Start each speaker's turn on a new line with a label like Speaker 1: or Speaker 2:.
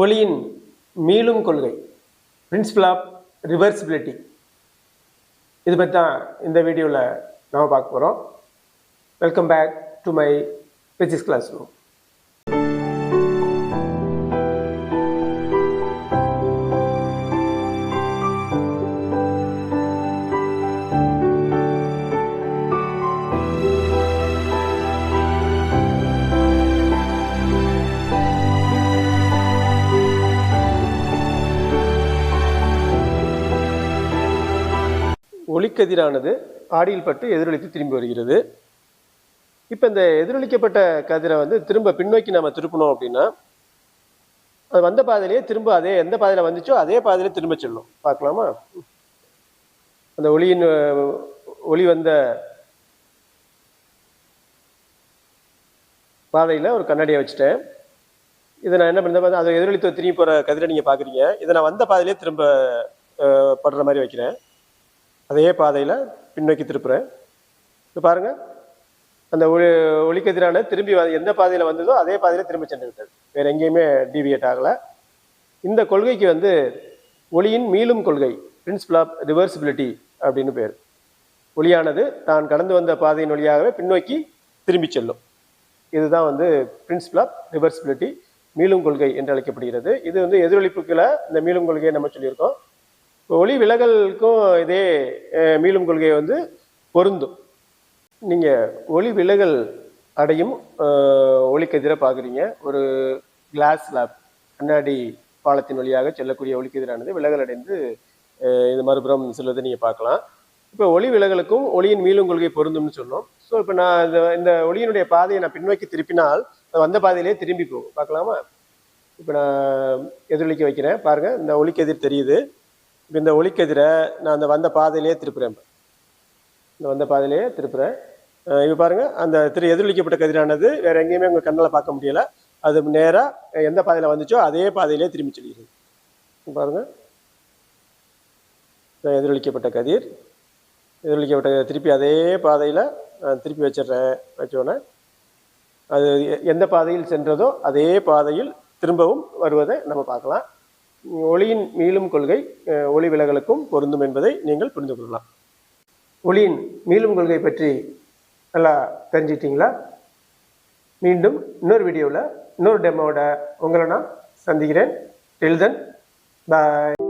Speaker 1: ஒளியின் மீளும் கொள்கை, பிரின்சிபல் ஆஃப் ரிவர்சிபிலிட்டி, இது பற்றி தான் இந்த வீடியோவில் நாம் பார்க்க போகிறோம். Welcome back to my physics classroom. ஒளிக்கதிரானது ஆடியில் பட்டு எதிரொலித்து திரும்பி வருகிறது. இப்போ இந்த எதிரொலிக்கப்பட்ட கதிரை திரும்ப பின்னோக்கி நம்ம திருப்பணும் அப்படின்னா அது வந்த பாதையிலேயே திரும்ப அதே எந்த பாதையில் வந்துச்சோ அதே பாதையிலே திரும்ப செல்லும். பார்க்கலாமா? அந்த ஒளி வந்த பாதையில் ஒரு கண்ணாடியை வச்சுட்டேன். இதை நான் என்ன பண்ண, அதை எதிரொலித்து திரும்பி போகிற கதிரை நீங்கள் பார்க்குறீங்க. இதை நான் வந்த பாதையிலே திரும்ப படுற மாதிரி வைக்கிறேன். அதே பாதையில் பின்னோக்கி திருப்புறேன். இப்போ பாருங்கள், அந்த ஒளிக்கதிரான திரும்பி எந்த பாதையில் வந்ததோ அதே பாதையில் திரும்ப சென்று விட்டது. வேறு எங்கேயுமே டீவியேட் ஆகலை. இந்த கொள்கைக்கு ஒளியின் மீளும் கொள்கை, பிரின்சிபல் ஆஃப் ரிவர்சிபிலிட்டி அப்படின்னு பேர். ஒளியானது தான் கடந்து வந்த பாதையின் வழியாகவே பின்னோக்கி திரும்பி செல்லும். இதுதான் பிரின்சிபல் ஆஃப் ரிவர்சிபிலிட்டி, மீளும் கொள்கை என்று அழைக்கப்படுகிறது. இது எதிரொலிப்புகளை இந்த மீளும் கொள்கையை நம்ம சொல்லியிருக்கோம். ஒளி விலகலுக்கும் இதே மீளும் கொள்கையை பொருந்தும். நீங்கள் ஒளி விலகல் அடையும் ஒளிக்கதிரை பார்க்குறீங்க. ஒரு கிளாஸ் ஸ்லாப், கண்ணாடி பாலத்தின் வழியாக செல்லக்கூடிய ஒளிக்கதிரானது விலகல் அடைந்து இது மறுபுறம் செல்வதை நீங்கள் பார்க்கலாம். இப்போ ஒளி விலகலுக்கும் ஒளியின் மீளும் கொள்கை பொருந்தும்னு சொன்னோம். ஸோ இப்போ நான் இந்த ஒளியினுடைய பாதையை நான் பின்னோக்கி திருப்பினால் வந்த பாதையிலே திரும்பி போகும். பார்க்கலாமா? இப்போ நான் எதிரொலிக்க வைக்கிறேன். பாருங்கள், இந்த ஒளிக்கதிர் தெரியுது. இப்போ இந்த ஒளிக்கதிரை நான் அந்த வந்த பாதையிலேயே திருப்புறேன். இந்த வந்த பாதையிலேயே திருப்புறேன். இப்போ பாருங்கள், அந்த எதிரொலிக்கப்பட்ட கதிரானது வேறு எங்கேயுமே உங்கள் கண்ணால் பார்க்க முடியலை. அது நேராக எந்த பாதையில் வந்துச்சோ அதே பாதையிலே திரும்பி செல்கிறது. பாருங்கள், எதிரொலிக்கப்பட்ட கதிர் திருப்பி அதே பாதையில் திருப்பி வச்சிடுறேன். வச்சோடனே அது எந்த பாதையில் சென்றதோ அதே பாதையில் திரும்பவும் வருவதை நம்ம பார்க்கலாம். ஒளியின் மீளும் கொள்கை ஒளி விலகலுக்கும் பொருந்தும் என்பதை நீங்கள் புரிந்து கொள்ளலாம். ஒளியின் மீளும் கொள்கை பற்றி நல்லா தெரிஞ்சிட்டிங்களா? மீண்டும் இன்னொரு வீடியோவில் இன்னொரு டெமோட உங்களை நான் சந்திக்கிறேன். டில் தென், பாய்.